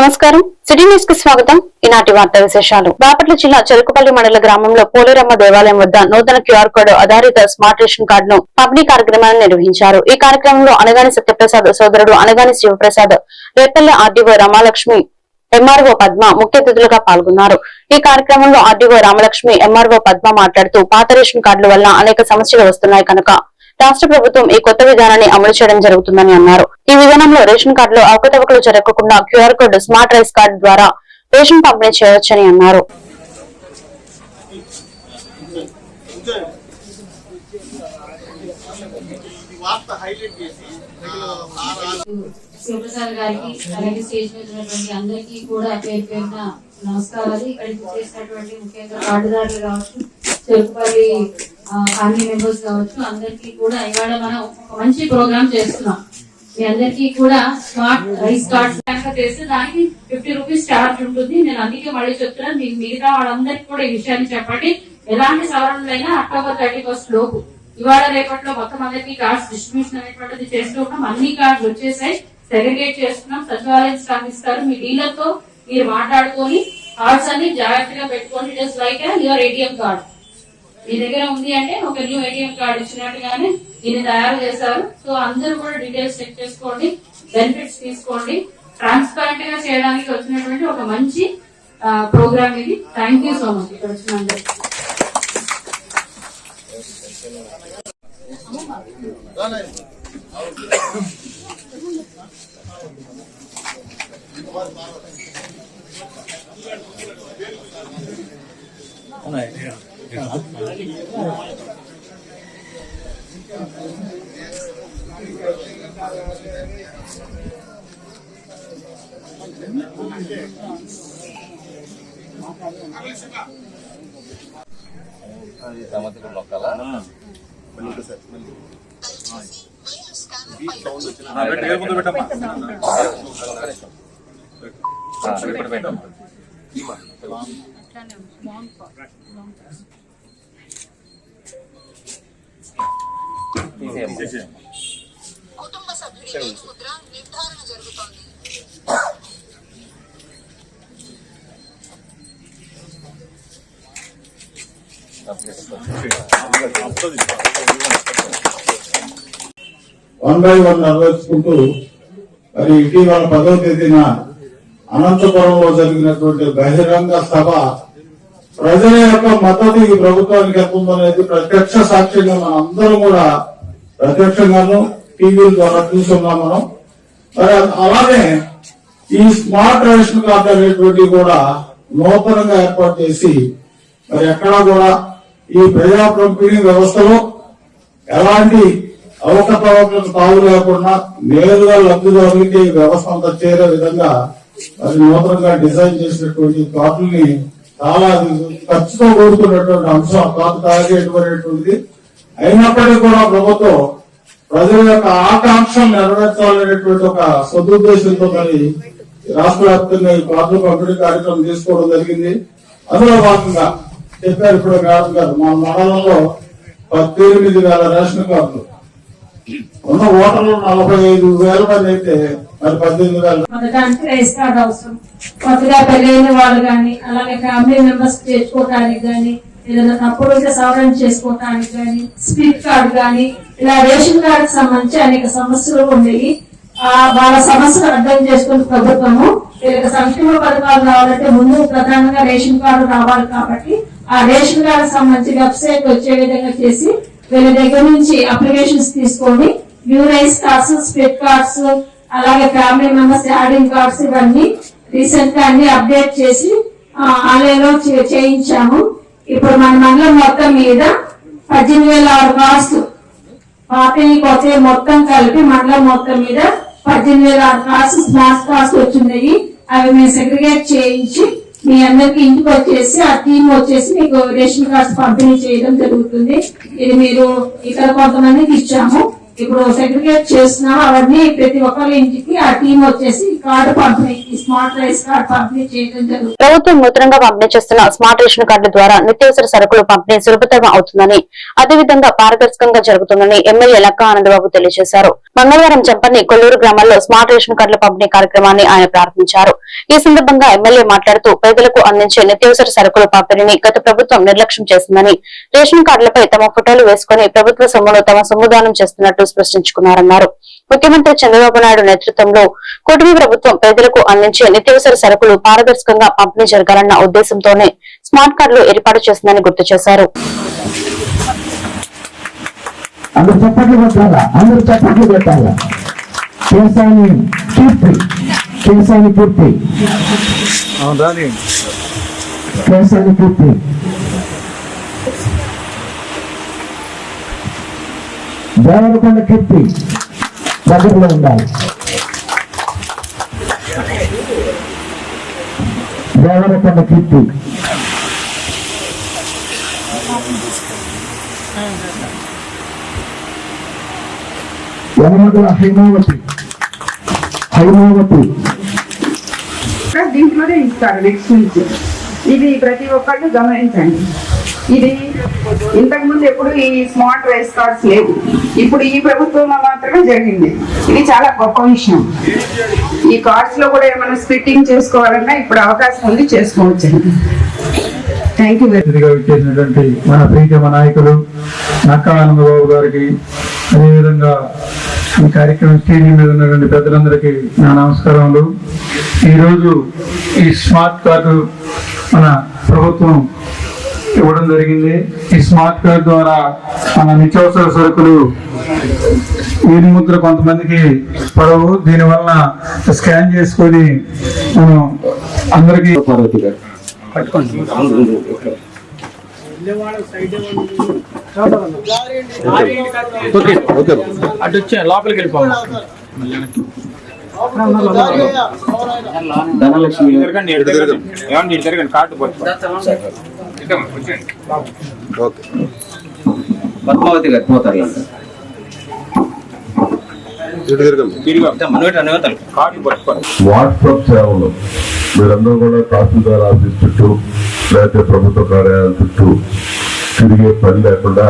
నమస్కారం. City news కి స్వాగతం. ఈనాటి వార్తా విశేషాలు. బాపట్ల జిల్లా చెరుకుపల్లి మండల గ్రామంలో పోలేరమ్మ దేవాలయం వద్ద నూతన క్యూఆర్ కోడ్ ఆధారిత స్మార్ట్ రేషన్ కార్డును పంపిణీ కార్యక్రమాన్ని నిర్వహించారు. ఈ కార్యక్రమంలో అనగాని సత్యప్రసాద్ సోదరుడు అనగాని శివప్రసాద్, రేపల్లె ఆర్డీఓ రామలక్ష్మి, ఎంఆర్ఓ పద్మ ముఖ్య అతిథులుగా పాల్గొన్నారు. ఈ కార్యక్రమంలో ఆర్డీఓ రామలక్ష్మి, ఎంఆర్ఓ పద్మ మాట్లాడుతూ పాత రేషన్ కార్డుల వల్ల అనేక సమస్యలు వస్తున్నాయి కనుక రాష్ట్ర ప్రభుత్వం ఈ కొత్త విధానాన్ని అమలు చేయడం జరుగుతుందని అన్నారు. ఈ విధానంలో రేషన్ కార్డులో అవకతవకలు జరగకుండా QR code smart rice card ద్వారా రేషన్ పంపిణీ చేయవచ్చని అన్నారు. శివప్రసాద్ గారికి అలాగే స్టేజ్ మీద ఉన్నటువంటి అందరికీ కూడా పేరు పేరున నమస్కారాలు. ఇక్కడికి చేసినటువంటి ముఖ్యంగా కార్డుదారులు కావచ్చు, చెరుకుపల్లి ఫ్యామిలీ మెంబర్స్ కావచ్చు, అందరికీ కూడా ఇవాళ మనం ఒక మంచి ప్రోగ్రామ్ చేస్తున్నాం. మీ అందరికీ కూడా స్మార్ట్ రైస్ కార్డ్స్ కనుక చేస్తే దానికి 50 రూపీస్ ఛార్జ్ ఉంటుంది. నేను అందుకే మళ్ళీ చెప్తున్నాను, మీకు మిగతా వాళ్ళందరికీ కూడా ఈ విషయాన్ని చెప్పండి. ఎలాంటి సవరణలైనా అక్టోబర్ 31 లోపు ఇవాళ రేపట్లో మొత్తం అందరికీ కార్డ్స్ డిస్ట్రిబ్యూషన్ అనేటువంటిది చేస్తూ ఉన్నాం. అన్ని కార్డ్స్ వచ్చేసాయి, సెగ్రిగేట్ చేస్తున్నాం. సచివాలయం స్టాఫ్ ఇస్తారు. మీ డీలర్ తో మీరు మాట్లాడుకొని కార్డ్స్ అన్ని జాగ్రత్తగా పెట్టుకోండి. It is like your ATM card. మీ దగ్గర ఉంది అంటే ఒక న్యూ ఏటీఎం కార్డ్ ఇచ్చినట్టుగానే దీన్ని తయారు చేశారు. సో అందరూ కూడా డీటెయిల్స్ చెక్ చేసుకోండి, బెనిఫిట్స్ తీసుకోండి. ట్రాన్స్పరెంట్ గా చేయడానికి వచ్చినటువంటి ఒక మంచి ప్రోగ్రామ్ ఇది. Thank you so much. ఇక్కడ వచ్చిన అందరికీ కుటుంబ సభ్యుడి ముద్ర నిర్ధారణ జరుగుతోంది. వన్ బై వన్ నిర్వహించుకుంటూ మరి ఇటీవల 10వ తేదీన అనంతపురంలో జరిగినటువంటి బహిరంగ సభ ప్రజల యొక్క మద్దతు ఈ ప్రభుత్వానికి ఎంత ఉందనేది ప్రత్యక్ష సాక్ష్యంగా మనం అందరం కూడా ప్రత్యక్షంగాను టీవీల ద్వారా చూస్తున్నాం మనం. మరి అలాగే ఈ స్మార్ట్ రేషన్ కార్డు అనేటువంటి కూడా నూతనంగా ఏర్పాటు చేసి మరి ఎక్కడా కూడా ఈ ప్రజా పంపిణీ వ్యవస్థలో ఎలాంటి అవకతవకలకు తావు లేకుండా నేరుగా లబ్ధిదారులకి ఈ వ్యవస్థ అంతా చేరే విధంగా మరి నూతనంగా డిజైన్ చేసినటువంటి కార్డుల్ని చాలా ఖర్చుతో కూడుకున్నటువంటి అంశం, కార్డు తయారు అయినప్పటికీ కూడా ప్రభుత్వం ప్రజల యొక్క ఆకాంక్షలు నెరవేర్చాలనేటువంటి ఒక సదుద్దేశంతో మరి రాష్ట్ర వ్యాప్తంగా ఈ కార్డు పంపిణీ కార్యక్రమం తీసుకోవడం జరిగింది. అందులో భాగంగా చెప్పారు ఇప్పుడు మేడం గారు, మన మండలంలో 18,000 రేషన్ కార్డులు ఉన్న ఓటర్లు 45,000 మంది అయితే మరి 18,000 రైస్ కార్డ్ అవసరం. కొత్తగా పెళ్ళైన వాళ్ళు కానీ అలాగే ఫ్యామిలీ మెంబర్స్ చేర్చుకోవడానికి కానీ, ఏదైనా తప్పుడు సవరణ చేసుకోవడానికి కానీ, స్ప్లిట్ కార్డు కానీ, ఇలా రేషన్ కార్డు సంబంధించి అనేక సమస్యలు ఉన్నాయి. వాళ్ళ సమస్యలు అర్థం చేసుకున్న ప్రభుత్వము వీళ్ళకి సంక్షేమ పథకాలు రావాలంటే ముందు ప్రధానంగా రేషన్ కార్డు రావాలి. కాబట్టి ఆ రేషన్ కార్డు సంబంధించి వెబ్సైట్ వచ్చే విధంగా చేసి వీళ్ళ దగ్గర నుంచి అప్లికేషన్స్ తీసుకొని new rice cards, split cards, అలాగే ఫ్యామిలీ మెంబర్స్ యాడింగ్ కార్డ్స్ ఇవన్నీ రీసెంట్ గా అన్ని అప్డేట్ చేసి ఆన్లైన్ లో చేయించాము. ఇప్పుడు మన మండలం మొత్తం మీద 18,000 కార్డ్స్ పాతవి కొత్తవి మొత్తం కలిపి మండలం మొత్తం మీద 18,000 కార్డ్స్ స్మార్ట్ కార్డ్స్ వచ్చినాయి. అవి మేము సెగ్రిగేట్ చేయించి మీ అందరికి ఇంటికి వచ్చేసి ఆ టీమ్ వచ్చేసి మీకు రేషన్ కార్డ్స్ పంపిణీ చేయడం జరుగుతుంది. ఇది మీరు ఇక్కడ కొంతమందికి ఇచ్చాము. ఇప్పుడు సెగ్రిగేట్ చేస్తున్నాం. అవన్నీ ప్రతి ఒక్కరి ఇంటికి ఆ టీం వచ్చేసి కార్డు పంపిణీ, స్మార్ట్ రైస్ కార్డు పంపిణీ చేయడం జరుగుతుంది. ప్రభుత్వం నూతనంగా పంపిణీ చేస్తున్న స్మార్ట్ రేషన్ కార్డు ద్వారా నిత్యావసర సరుకులు పంపిణీ సులభతరం అవుతుందని, అదేవిధంగా పారదర్శకంగా జరుగుతుందని ఎమ్మెల్యే లక్కా ఆనందబాబు తెలియజేశారు. మంగళవారం చంపల్లి కొల్లూరు గ్రామాల్లో స్మార్ట్ రేషన్ కార్డుల పంపిణీ కార్యక్రమాన్ని ఆయన ప్రారంభించారు. ఈ సందర్భంగా ఎమ్మెల్యే మాట్లాడుతూ పేదలకు అందించే నిత్యావసర సరుకుల పంపిణీని గత ప్రభుత్వం నిర్లక్ష్యం చేసిందని, రేషన్ కార్డులపై తమ ఫోటోలు వేసుకుని ప్రభుత్వ సొమ్మును తమ సొమ్ముదానం చేస్తున్నట్టు స్పష్టించుకున్నారన్నారు. ముఖ్యమంత్రి చంద్రబాబు నాయుడు నేతృత్వంలో కూటమి ప్రభుత్వం పేదలకు అందించే నిత్యావసర సరుకులు పారదర్శకంగా పంపిణీ జరగాలన్న ఉద్దేశంతోనే స్మార్ట్ కార్డులు ఏర్పాటు చేసిందని గుర్తు చేశారు. అందరూ చప్పట్లు కొట్టాలా, అందరూ చప్పట్లు కొట్టాలా. కేశాని కీర్తి, కేశాని కీర్తి, కేశాని కీర్తి. దేవరకొండ కీర్తి దగ్గరలో ఉండాలి. దేవరకొండ కీర్తి, యనమగల హైమావతి, హైమావతి. దీంట్లోనే ఇస్తారు నెక్స్ట్ నుంచి. ఇది ప్రతి ఒక్కళ్ళు గమనించండి. ఇది ఇంతకు ముందు ఎప్పుడు ఈ స్మార్ట్ రైస్ కార్డ్స్ లేవు. ఇప్పుడు ఈ ప్రభుత్వంలో మాత్రమే జరిగింది. ఇది చాలా గొప్ప విషయం. ఈ కార్డ్స్ లో కూడా ఏమైనా స్ప్లిట్టింగ్ చేసుకోవాలన్నా ఇప్పుడు అవకాశం ఉంది, చేసుకోవచ్చండి. Thank you. చేసినటువంటి మన ప్రీతమ నాయకులు నక్కా ఆనందబాబు గారికి, అదేవిధంగా ఈ కార్యక్రమం స్టేజ్ మీద ఉన్నటువంటి పెద్దలందరికీ నా నమస్కారములు. ఈరోజు ఈ స్మార్ట్ కార్డు మన ప్రభుత్వం ఇవ్వడం జరిగింది. ఈ స్మార్ట్ కార్డు ద్వారా మన నిత్యావసర సరుకులు వీధి ముద్ర కొంతమందికి పడవు. దీనివల్ల స్కాన్ చేసుకొని మనం అందరికీ అటు వచ్చే లోపలికి వెళ్ళిపోవాలి. ధనలక్ష్మి కార్డు పద్మావతి గారు పోతారు. వాట్సాప్ సేవలు మీరందరూ కూడా తహసీల్దార్ ఆఫీస్ చుట్టూ లేకపోతే ప్రభుత్వ కార్యాలయాల చుట్టూ తిరిగే పని లేకుండా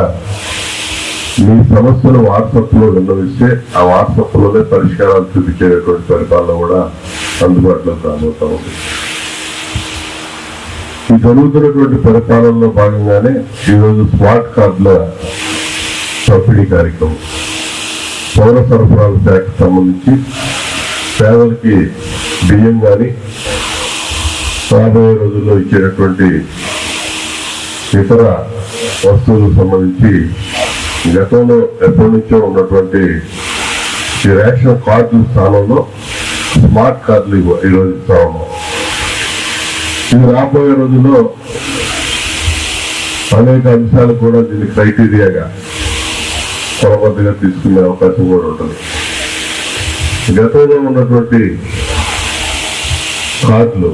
మీ సమస్యలు వాట్సాప్ లో విన్నవిస్తే ఆ వాట్సాప్ లోనే పరిష్కారాలు చూపించేటువంటి పరిపాలన కూడా అందుబాటులోకి రాబోతా ఉంది. ఈ జరుగుతున్నటువంటి పరిపాలనలో భాగంగానే ఈరోజు స్మార్ట్ కార్డుల పంపిణీ కార్యక్రమం పౌర సరఫరాల శాఖకు సంబంధించి పేదలకి బియ్యం కానీ రాబోయే రోజుల్లో ఇచ్చేటటువంటి ఇతర వస్తువులకు సంబంధించి గతంలో ఎప్పటి నుంచో ఉన్నటువంటి ఈ రేషన్ కార్డుల స్థానంలో స్మార్ట్ కార్డులు ఈరోజు ఇస్తా ఉన్నాం. ఇది రాబోయే రోజుల్లో అనేక అంశాలు కూడా దీన్ని క్రైటీరియాగా కొలబద్దగా తీసుకునే అవకాశం కూడా ఉంటుంది. గతంలో ఉన్నటువంటి కార్డులు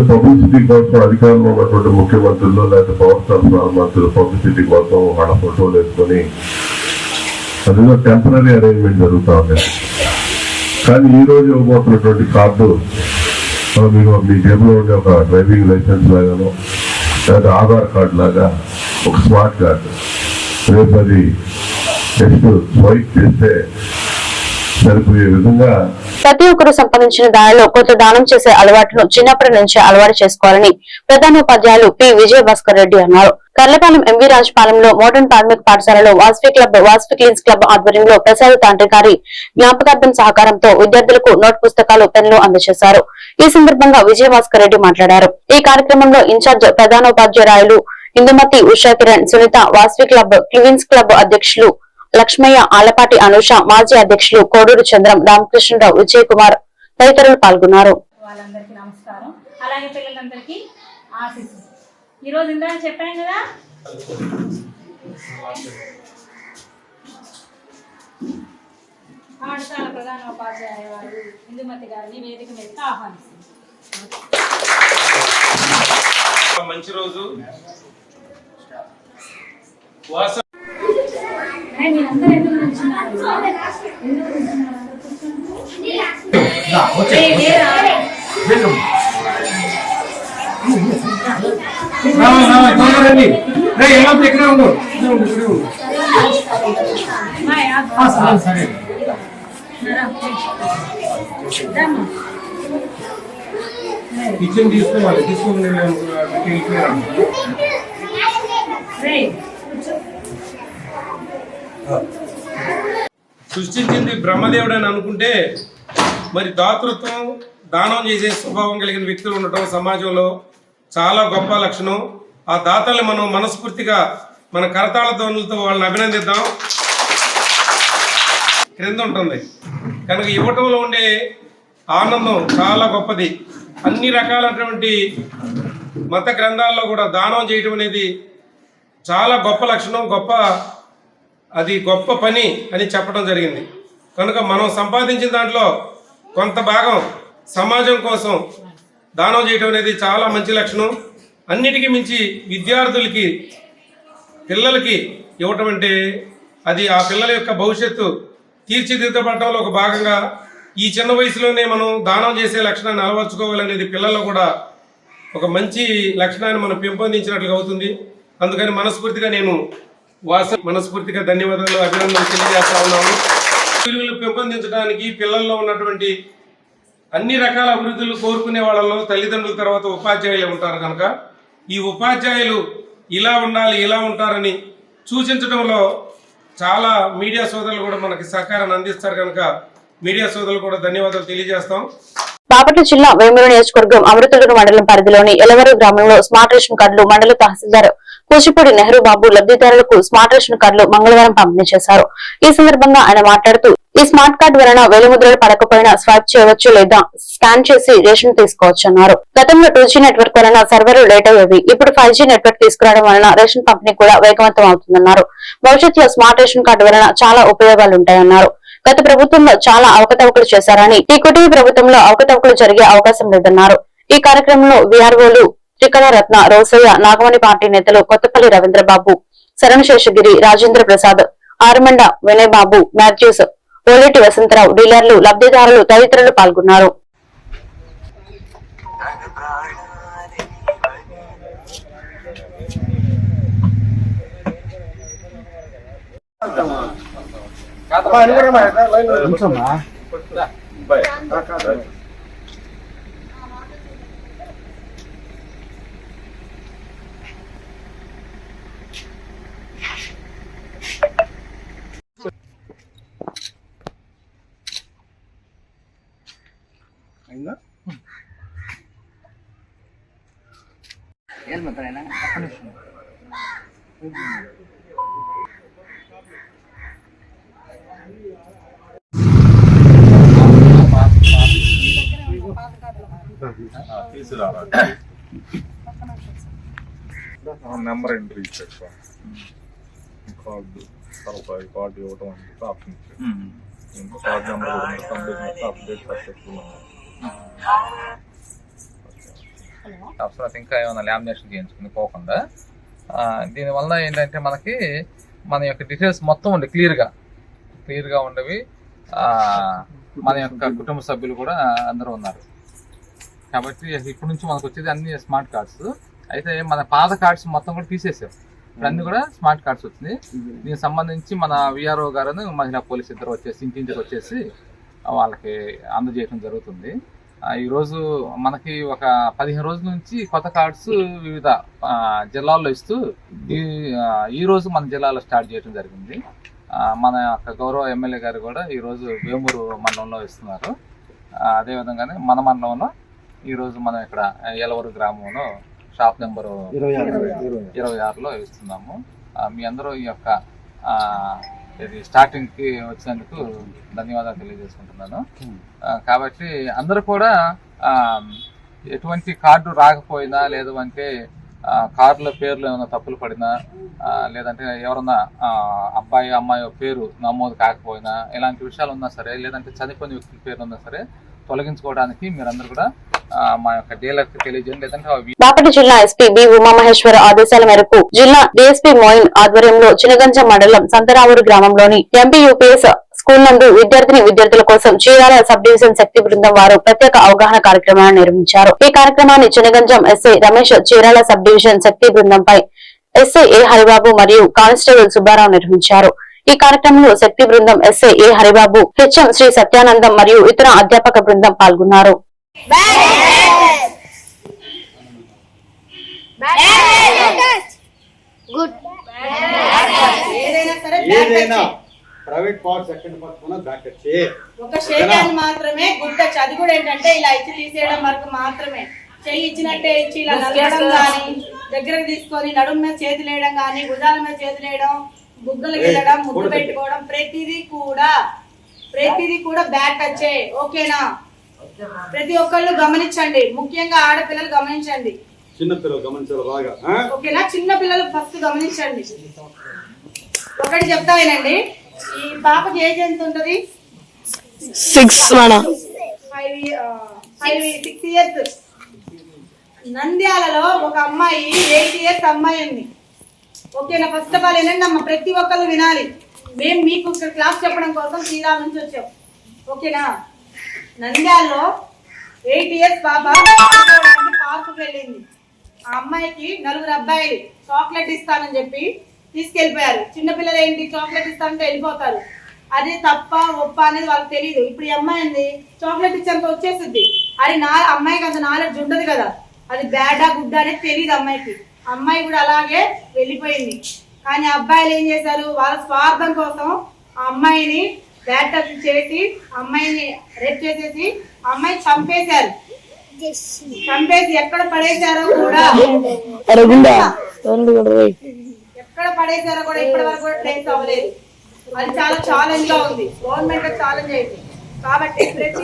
పబ్లిసిటీ కోసం అధికారంలో ఉన్నటువంటి ముఖ్యమంత్రులు లేకపోతే పవర్ సరఫరా మంత్రులు పబ్లిసిటీ కోసం వాళ్ళ ఫోటోలు వేసుకొని అదిలో టెంపరీ అరేంజ్మెంట్ జరుగుతూ ఉంటాయి. కానీ ఈ రోజు ఇవ్వబోతున్నటువంటి కార్డు మీకు మీ జేబులో ఉండే ఒక డ్రైవింగ్ లైసెన్స్ లాగానో లేదా ఆధార్ కార్డు లాగా ఒక స్మార్ట్ కార్డు రేపు అది జస్ట్ స్వైప్ చేస్తే సరిపోయే విధంగా ప్రతి ఒక్కరూ సంపాదించిన దానిలో కొంత దానం చేసే అలవాటును చిన్నప్పటి నుంచే అలవాటు చేసుకోవాలని ప్రధానోపాధ్యాయులు పి విజయభాస్కర్ రెడ్డి అన్నారు. కర్లపాలెం ఎంవి రాజపాలెంలో మోడర్న్ ప్రాథమిక పాఠశాలలో వాస్వి క్లీన్స్ క్లబ్ ఆధ్వర్యంలో ప్రసాద్ తండ్రి గారి జ్ఞాపకార్థం సహకారంతో విద్యార్థులకు నోట్ పుస్తకాలు, పెన్లు అందజేశారు. ఈ సందర్భంగా విజయభాస్కర్ రెడ్డి మాట్లాడారు. ఈ కార్యక్రమంలో ఇన్ఛార్జ్ ప్రధానోపాధ్యాయురాయలు ఇందుమతి, ఉషా కిరణ్, సునీత, వాస్వి క్లీన్స్ క్లబ్ అధ్యక్షులు లక్ష్మయ్య, ఆలపాటి అనూష, మాజీ అధ్యక్షులు కోడూరు చంద్రం, రామకృష్ణరావు, విజయ్ కుమార్ తదితరులు పాల్గొన్నారు. వాళ్ళందరికీ నమస్కారం. అలాగే పిల్లలందరికీ ఆశీస్సులు. ఈరోజు ఇందాక చెప్పాను కదా, పాఠశాల ప్రధానోపాధ్యాయ వారు ఇందుమతి గారిని వేదిక మీదకి ఆహ్వానిస్తున్నారు. మంచి రోజు మీరందరూ ఎందుకు నిల్చున్నారు? ఎందుకు నిల్చున్నారు? సరే కిచెన్ తీసుకోవాలి తీసుకుని సృష్టించింది బ్రహ్మదేవుడు అని అనుకుంటే మరి దాతృత్వం దానం చేసే స్వభావం కలిగిన వ్యక్తులు ఉండటం సమాజంలో చాలా గొప్ప లక్షణం. ఆ దాతల్ని మనం మనస్ఫూర్తిగా మన కరతాళ ధ్వనులతో వాళ్ళని అభినందిద్దాం. క్రింద ఉంటుంది కనుక ఇవ్వటంలో ఉండే ఆనందం చాలా గొప్పది. అన్ని రకాలైనటువంటి మత గ్రంథాల్లో కూడా దానం చేయటం అనేది చాలా గొప్ప లక్షణం, గొప్ప పని అని చెప్పడం జరిగింది. కనుక మనం సంపాదించిన దాంట్లో కొంత భాగం సమాజం కోసం దానం చేయటం అనేది చాలా మంచి లక్షణం. అన్నిటికీ మించి విద్యార్థులకి పిల్లలకి ఇవ్వటం అంటే అది ఆ పిల్లల యొక్క భవిష్యత్తు తీర్చిదిద్దబడటంలో ఒక భాగంగా ఈ చిన్న వయసులోనే మనం దానం చేసే లక్షణాన్ని అలవర్చుకోవాలనేది పిల్లల్లో కూడా ఒక మంచి లక్షణాన్ని మనం పెంపొందించినట్లుగా అవుతుంది. అందుకని నేను మనస్ఫూర్తిగా ధన్యవాదాలు, అభినందనలు తెలియజేస్తా ఉన్నాము. విలువలు పెంపొందించడానికి పిల్లల్లో ఉన్నటువంటి అన్ని రకాల అభివృద్ధులు కోరుకునే వాళ్ళలో తల్లిదండ్రుల తర్వాత ఉపాధ్యాయులు ఉంటారు. కనుక ఈ ఉపాధ్యాయులు ఇలా ఉండాలి, ఇలా ఉంటారని సూచించడంలో చాలా మీడియా సోదరులు కూడా మనకి సహకారాన్ని అందిస్తారు. కనుక మీడియా సోదరులు కూడా ధన్యవాదాలు తెలియజేస్తాం. బాపట్ల జిల్లా వేమూరు నియోజకవర్గం అమృతలూరు మండలం పరిధిలోని ఎలవరు గ్రామంలో స్మార్ట్ రేషన్ కార్డులు మండల తహసీల్దార్ కూచిపూడి నెహ్రూ బాబు లబ్ధిదారులకు స్మార్ట్ రేషన్ కార్డులు మంగళవారం పంపిణీ చేశారు. ఈ సందర్భంగా ఆయన మాట్లాడుతూ ఈ స్మార్ట్ కార్డు వలన వేలిముద్రలు పడకపోయినా స్వైప్ చేయవచ్చు లేదా స్కాన్ చేసి రేషన్ తీసుకోవచ్చన్నారు. గతంలో 2G నెట్వర్క్ వలన సర్వర్లు లేట్ అయ్యేవి. ఇప్పుడు 5G నెట్వర్క్ తీసుకురావడం వలన రేషన్ పంపిణీ కూడా వేగవంతం అవుతుందన్నారు. భవిష్యత్తులో స్మార్ట్ రేషన్ కార్డు వలన చాలా ఉపయోగాలుంటాయన్నారు. గత ప్రభుత్వంలో చాలా అవకతవకలు చేశారని ఈ కుటుంబ ప్రభుత్వంలో అవకతవకలు జరిగే అవకాశం లేదన్నారు. ఈ కార్యక్రమంలో విఆర్ఓలు త్రికణరత్న, రోసయ్య, నాగమణి పార్టీ నేతలు కొత్తపల్లి రవీంద్రబాబు, శరణశేషగిరి, రాజేంద్ర ప్రసాద్, ఆరుమండ వినయ్ బాబు, మాథ్యూస్, ఓలేటి వసంతరావు, డీలర్లు, లబ్ధిదారులు తదితరులు పాల్గొన్నారు. నెంబర్ ఎంట్రీ ఇచ్చాడు సార్, కార్డు తర్వాత కార్డు ఇవ్వటం అనేది ఆప్షన్ ఇచ్చాడు. Card number complete update successful. అవసరం ఇంకా ఏమైనా లామినేషన్ చేయించుకుని పోకుండా దీనివల్ల ఏంటంటే మనకి మన యొక్క డీటెయిల్స్ మొత్తం ఉండే క్లియర్గా ఉండేవి. మన యొక్క కుటుంబ సభ్యులు కూడా అందరూ ఉన్నారు కాబట్టి ఇప్పటి నుంచి మనకు వచ్చేది అన్ని స్మార్ట్ కార్డ్స్. అయితే మన పాత కార్డ్స్ మొత్తం కూడా తీసేసాం, ఇప్పుడు అన్ని కూడా స్మార్ట్ కార్డ్స్ వచ్చినాయి. దీనికి సంబంధించి మన విఆర్ఓ గారు మహిళా పోలీస్ ఇద్దరు వచ్చేసి ఇంటింటికి వచ్చేసి వాళ్ళకి అందజేయడం జరుగుతుంది. ఈరోజు మనకి ఒక 15 రోజుల నుంచి కొత్త కార్డ్స్ వివిధ జిల్లాల్లో ఇస్తూ ఈ రోజు మన జిల్లాలో స్టార్ట్ చేయడం జరిగింది. మన యొక్క గౌరవ ఎమ్మెల్యే గారు కూడా ఈరోజు వేమూరు మండలంలో ఇస్తున్నారు. అదేవిధంగానే మన మండలంలో ఈరోజు మనం ఇక్కడ ఎలవరు గ్రామంలో షాప్ నెంబరు 26లో ఇస్తున్నాము. మీ అందరూ ఈ యొక్క స్టార్టింగ్కి వచ్చినందుకు ధన్యవాదాలు తెలియజేసుకుంటున్నాను. కాబట్టి అందరూ కూడా ఎటువంటి కార్డు రాకపోయినా, లేదు అంటే కార్డుల పేర్లు ఏమైనా తప్పులు పడినా, లేదంటే ఎవరన్నా అబ్బాయి అమ్మాయి పేరు నమోదు కాకపోయినా, ఇలాంటి విషయాలు ఉన్నా సరే, లేదంటే చనిపోయిన వ్యక్తుల పేర్లు ఉన్నా సరే తొలగించుకోవడానికి మీరందరూ కూడా మా యొక్క డీలర్కి తెలియజేయండి. లేదంటే బాపట్ల జిల్లా ఎస్పీ బి ఉమామహేశ్వర ఆదేశాల మేరకు జిల్లా డీఎస్పీ మోయిన్ ఆధ్వర్యంలో చినగంజం మండలం సంతరావూరు గ్రామంలోని ఎంపీయూపీఎస్ స్కూల్ నందు విద్యార్థుల కోసం చీరాల సబ్ డివిజన్ శక్తి బృందం వారు ప్రత్యేక అవగాహన కార్యక్రమాన్ని నిర్వహించారు. ఈ కార్యక్రమాన్ని Chinaganjam SI Ramesh Chirala sub division Shakti బృందంపై ఎస్ఐ ఏ హరిబాబు మరియు కానిస్టేబుల్ సుబ్బారావు నిర్వహించారు. ఈ కార్యక్రమంలో శక్తి బృందం SI A Haribabu, HM Sri Satyanandam మరియు ఇతర అధ్యాపక బృందం పాల్గొన్నారు. Private part second part back touch ఒక షేక్ హ్యాండ్ మాత్రమే గుడ్ టచ్. అది కూడా ఏంటంటే ఇలా ఇచ్చి తీసేయడం వరకు మాత్రమే. చెయ్యి ఇచ్చినట్టే ఇచ్చి ఇలా నలగడం కానీ, దగ్గరకు తీసుకొని నడుము మీద చేతులు వేయడం కానీ, భుజాల మీద చేతులు వేయడం, బుగ్గలు వెళ్ళడం, ముద్దు పెట్టుకోవడం, ప్రతిదీ కూడా బ్యాక్ టచ్. ఓకేనా? ప్రతి ఒక్కళ్ళు గమనించండి, ముఖ్యంగా ఆడపిల్లలు గమనించండి, చిన్నపిల్లలు గమనించాలి బాగా. ఓకేనా? చిన్న పిల్లలు ఫస్ట్ గమనించండి. ఒకటి చెప్తా వినండి. ఈ పాపకి ఏజ్ ఎంత ఉంటది? 6 ఇయర్స్. నంద్యాలలో ఒక అమ్మాయి 8 ఇయర్స్ అమ్మాయి ఉంది. ఓకేనా? ఫస్ట్ ఆఫ్ ఆల్ ఏంటంటే అమ్మ ప్రతి ఒక్కరు వినాలి. మేము మీకు ఇక్కడ క్లాస్ చెప్పడం కోసం చీరాల నుంచి వచ్చాం. ఓకేనా? నంద్యాలలో 8 ఇయర్స్ పాప పార్కు వెళ్ళింది. ఆ అమ్మాయికి 4 అబ్బాయిలు చాక్లెట్ ఇస్తానని చెప్పి తీసుకెళ్లిపోయారు. చిన్నపిల్లలు ఏంటి, చాక్లెట్ ఇస్తానంటే వెళ్ళిపోతారు. అది తప్ప ఒప్ప అనేది వాళ్ళకి తెలియదు. ఇప్పుడు ఈ అమ్మాయి ఏంది, చాక్లెట్ ఇచ్చాక వచ్చేస్తుంది. అది అమ్మాయికి అంత నాలెడ్జ్ ఉండదు కదా, అది బ్యాడా గుడ్డా అనేది తెలియదు అమ్మాయికి. అమ్మాయి కూడా అలాగే వెళ్ళిపోయింది. కానీ అబ్బాయిలు ఏం చేశారు, వాళ్ళ స్వార్థం కోసం ఆ అమ్మాయిని బ్యాడ్ టచ్ చేసి, అమ్మాయిని రేప్ చేసేసి అమ్మాయి చంపేశారు. చంపేసి ఎక్కడ పడేశారో కూడా ఇప్పటి వరకు కూడా ట్రేస్ అవ్వలేదు. అది చాలా ఛాలెంజ్ గా ఉంది, గవర్నమెంట్ ఛాలెంజ్ అయింది. కాబట్టి ప్రతి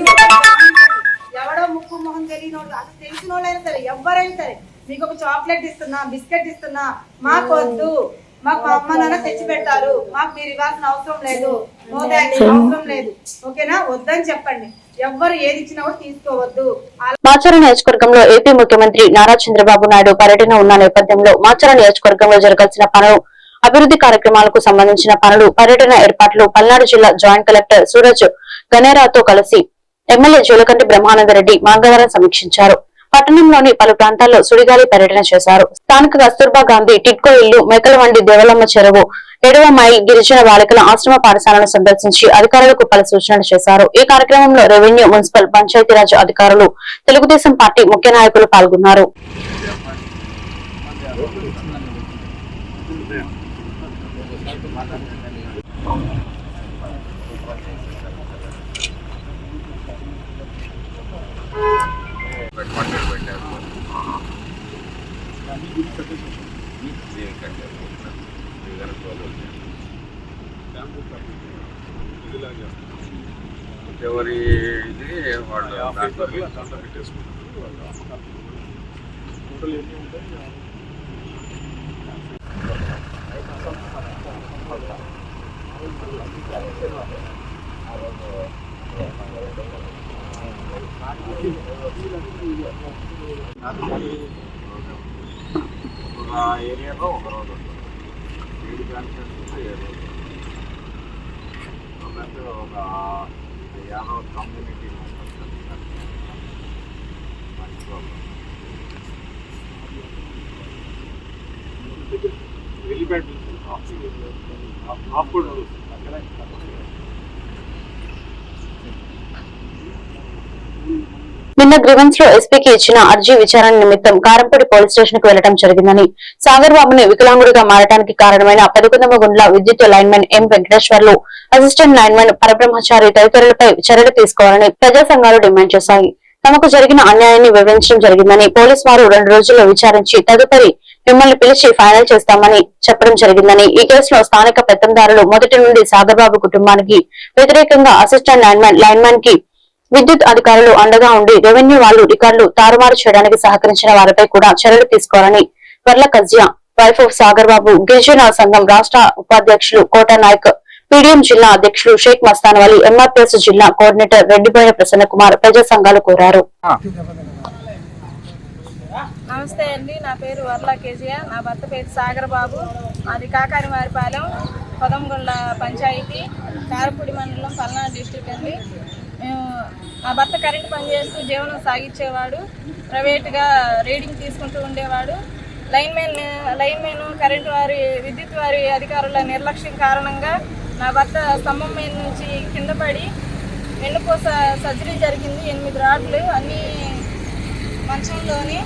ఎవడో ముక్కు మొహం తెలియని వాళ్ళు, అసలు తెలిసిన వాళ్ళైనా సరే, ఎవరైనా సరే, మీకు ఒక చాక్లెట్ ఇస్తున్నా, బిస్కెట్ ఇస్తున్నా, మాకు వద్దు, మాకు మా అమ్మ నాన్న తెచ్చి పెట్టారు, మాకు మీరు ఇవ్వాల్సిన అవసరం లేదు, నో థాంక్స్ అవసరం లేదు. ఓకేనా? వద్దని చెప్పండి. ఎవ్వరు ఏది ఇచ్చినా కూడా తీసుకోవద్దు. మాచర్ల నియోజకవర్గంలో ఏపీ ముఖ్యమంత్రి నారా చంద్రబాబు నాయుడు పర్యటన ఉన్న నేపథ్యంలో మాచర్ల నియోజకవర్గంలో జరగాల్సిన పనులు, అభివృద్ధి కార్యక్రమాలకు సంబంధించిన పనులు, పర్యటన ఏర్పాట్లు పల్నాడు జిల్లా జాయింట్ కలెక్టర్ సూరజ్ గనేరాతో కలిసి ఎమ్మెల్యే జోలకంటి బ్రహ్మానందరెడ్డి మంగళవారం సమీక్షించారు. పట్టణంలోని పలు ప్రాంతాల్లో సుడిగాలి పర్యటన చేశారు. స్థానిక కస్తూర్బా గాంధీ టిట్కో ఇల్లు, మేకలవండి దేవలమ్మ చెరువు, 7వ మైల్ గిరిజన బాలికల ఆశ్రమ పాఠశాలను సందర్శించి అధికారులకు పలు సూచనలు చేశారు. ఈ కార్యక్రమంలో రెవెన్యూ, మున్సిపల్, పంచాయతీరాజ్ అధికారులు, తెలుగుదేశం పార్టీ ముఖ్య నాయకులు పాల్గొన్నారు. ఎవరి ఇది వాళ్ళు ఏరియాలో ఒక రోజు 7 బ్రాంచెస్ 7 రోజులు ఒక యాదవ్ కమ్యూనిటీ వెళ్ళిపెట్టు అప్పుడు నిన్న గ్రీవెన్స్ లో ఎస్పీకి ఇచ్చిన అర్జీ విచారణ నిమిత్తం కారంపూడి పోలీస్ స్టేషన్ కు వెళ్లడం జరిగిందని, సాగర్ బాబుని వికలాంగుడిగా మారడానికి కారణమైన 11వ గుండ్ల విద్యుత్ లైన్మెన్ ఎం వెంకటేశ్వర్లు, అసిస్టెంట్ లైన్మెన్ పరబ్రహ్మచారి తదితరులపై చర్యలు తీసుకోవాలని ప్రజా సంఘాలు డిమాండ్ చేశాయి. తమకు జరిగిన అన్యాయాన్ని వివరించడం జరిగిందని, పోలీసు వారు 2 రోజుల్లో విచారించి తదుపరి మిమ్మల్ని పిలిచి ఫైనల్ చేస్తామని చెప్పడం జరిగిందని, ఈ కేసులో స్థానిక పెత్తందారులు మొదటి నుండి సాగర్ బాబు కుటుంబానికి వ్యతిరేకంగా అసిస్టెంట్ లైన్మెన్ కి విద్యుత్ అధికారులు అండగా ఉండి రెవెన్యూ వాళ్ళు రికార్డులు తారుమారు చేయడానికి సహకరించిన వారిపై కూడా చర్యలు తీసుకోవాలని వర్ల కజ్యా, వైఫ్ ఆఫ్ సాగర్ బాబు, గిరిజన సంఘం రాష్ట్ర ఉపాధ్యక్షులు కోట నాయక్, పీడీఎం జిల్లా అధ్యక్షులు షేక్ మస్తాన్ వలి, ఎంఆర్పీఎస్ జిల్లా కోఆర్డినేటర్ రెడ్డిబోయిన ప్రసన్న కుమార్ ప్రజా సంఘాలు కోరారు. నమస్తే అండి, నా పేరు వర్లా కేజీఆర్, నా భర్త పేరు సాగర్ బాబు, అది కాకానివారిపాలెం, పొదంగొండ పంచాయతీ, కారపూడి మండలం, పల్నాడు డిస్ట్రిక్ట్ అండి. మేము నా భర్త కరెంటు పని చేస్తూ జీవనం సాగించేవాడు. ప్రైవేట్గా రీడింగ్ తీసుకుంటూ ఉండేవాడు. లైన్మెన్ కరెంటు వారి విద్యుత్ వారి అధికారుల నిర్లక్ష్యం కారణంగా నా భర్త స్తంభం మీద నుంచి కింద పడి వెన్నుపూస సర్జరీ జరిగింది. 8 రాడ్లు అన్నీ మంచంలోని.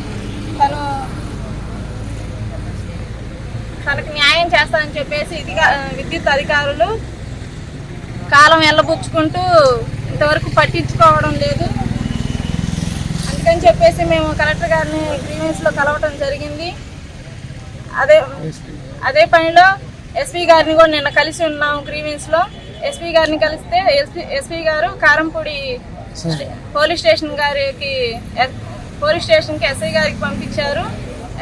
తనకు న్యాయం చేస్తానని చెప్పేసి విద్యుత్ అధికారులు కాలం వెళ్ళబుచ్చుకుంటూ ఇంతవరకు పట్టించుకోవడం లేదు. అందుకని చెప్పేసి మేము కలెక్టర్ గారిని గ్రీవెన్స్లో కలవటం జరిగింది. అదే పనిలో ఎస్పీ గారిని కూడా నిన్న కలిసి ఉన్నాం గ్రీవెన్స్లో. ఎస్పీ గారిని కలిస్తే ఎస్పీ గారు కారంపూడి పోలీస్ స్టేషన్కి ఎస్ఐ గారికి పంపించారు.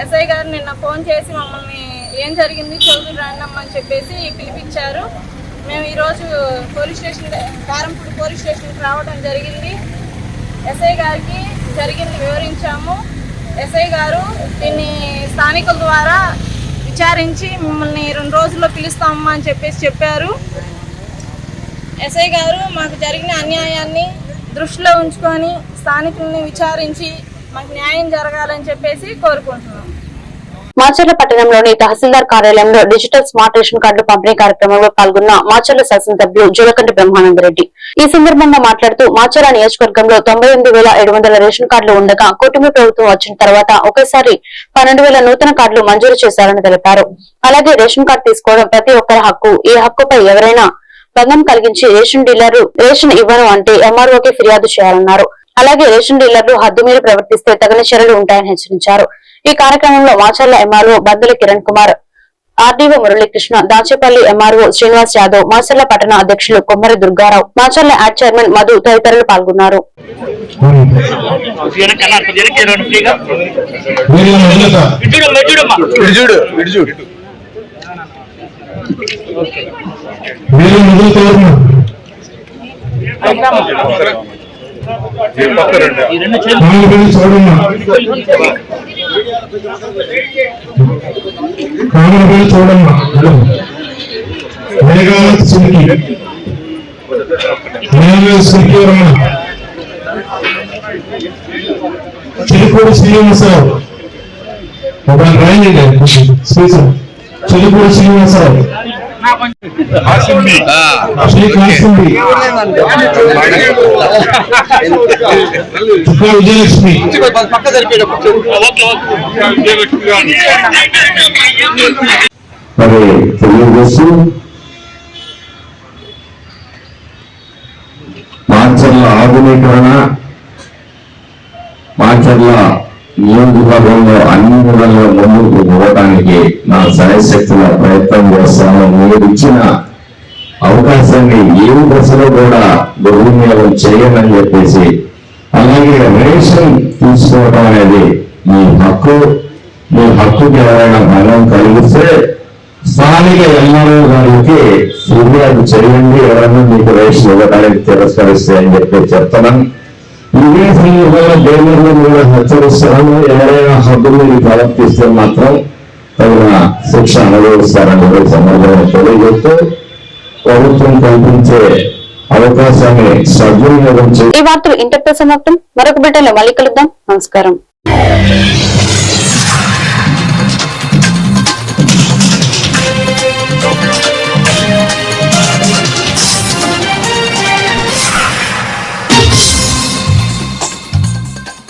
ఎస్ఐ గారు నిన్న ఫోన్ చేసి మమ్మల్ని ఏం జరిగింది చదువు రాండమ్మని చెప్పేసి పిలిపించారు. మేము ఈరోజు కారంపూడి పోలీస్ స్టేషన్కి రావడం జరిగింది. ఎస్ఐ గారికి జరిగింది వివరించాము. ఎస్ఐ గారు దీన్ని స్థానికుల ద్వారా విచారించి మిమ్మల్ని 2 రోజుల్లో పిలుస్తామమ్మా అని చెప్పేసి చెప్పారు. ఎస్ఐ గారు మాకు జరిగిన అన్యాయాన్ని దృష్టిలో ఉంచుకొని స్థానికుల్ని విచారించి మాకు న్యాయం జరగాలని చెప్పేసి కోరుకుంటున్నాం. మాచర్ల పట్టణంలోని తహసీల్దార్ కార్యాలయంలో డిజిటల్ స్మార్ట్ రేషన్ కార్డుల పంపిణీ కార్యక్రమంలో పాల్గొన్న మాచర్ల శాసనసభ్యులు జూలకంటి బ్రహ్మానందరెడ్డి ఈ సందర్భంగా మాట్లాడుతూ మాచర్ల నియోజకవర్గంలో 98,700 రేషన్ కార్డులు ఉండగా కూటమి ప్రభుత్వం వచ్చిన తర్వాత ఒకేసారి 12,000 నూతన కార్డులు మంజూరు చేశారని తెలిపారు. అలాగే రేషన్ కార్డు తీసుకోవడం ప్రతి ఒక్కరి హక్కు. ఈ హక్కుపై ఎవరైనా భంగం కలిగించి రేషన్ డీలర్లు రేషన్ ఇవ్వను అంటే ఎంఆర్ఓకి ఫిర్యాదు చేయాలన్నారు. అలాగే రేషన్ డీలర్లు హద్దుమీరి ప్రవర్తిస్తే తగిన చర్యలు ఉంటాయని హెచ్చరించారు. ఈ కార్యక్రమంలో మాచర్ల ఎంఆర్ఓ బందెల కిరణ్ కుమార్, ఆర్డీఓ మురళీకృష్ణ, దాచేపల్లి ఎంఆర్ఓ శ్రీనివాస్ యాదవ్, మాచర్ల పట్టణ అధ్యక్షులు కొమ్మరి దుర్గారావు, మాచర్ల యాడ్ చైర్మన్ మధు తదితరులు పాల్గొన్నారు. చూడమ్మా చిలుకూరు శ్రీనివాసరావు, చిలుకూరు శ్రీనివాసరావు, విజయలక్ష్మి, మరి తెలియజేస్తూ మాచర్ల ఆధునీకరణ, మాచర్ల నియోజకవర్గంలో అన్ని విధాలుగా ముందుకు పోవడానికి నా శాయశక్తుల ప్రయత్నం చేస్తాను. మీరు ఇచ్చిన అవకాశాన్ని ఏ దశలో కూడా దుర్వినియోగం చేయమని చెప్పేసి, అలాగే రేషన్ తీసుకోవటం అనేది మీ హక్కు. మీ హక్కుకి ఎవరైనా భంగం కలిగిస్తే స్థానిక ఎంఆర్ఓ గారికి ఫిర్యాదు చేయండి. ఎవరైనా మీకు రేషన్ ఇవ్వడానికి తిరస్కరిస్తే అని చెప్పి చెప్తున్నాను. ఇదే సందర్భంగా డీలర్లు కూడా హెచ్చరిస్తున్నాను. ఎవరైనా హద్దు మీరు ప్రవర్తిస్తే మాత్రం తగిన శిక్ష అనుభవిస్తారని సందర్భంగా తెలియజేస్తూ ప్రభుత్వం కల్పించే అవకాశాన్ని సద్వినియోగం చేయాలి. ఈ వార్తలు ఇంతటితో సమాప్తం. మరొక బిడ్డలో మళ్ళీ కలుద్దాం. నమస్కారం.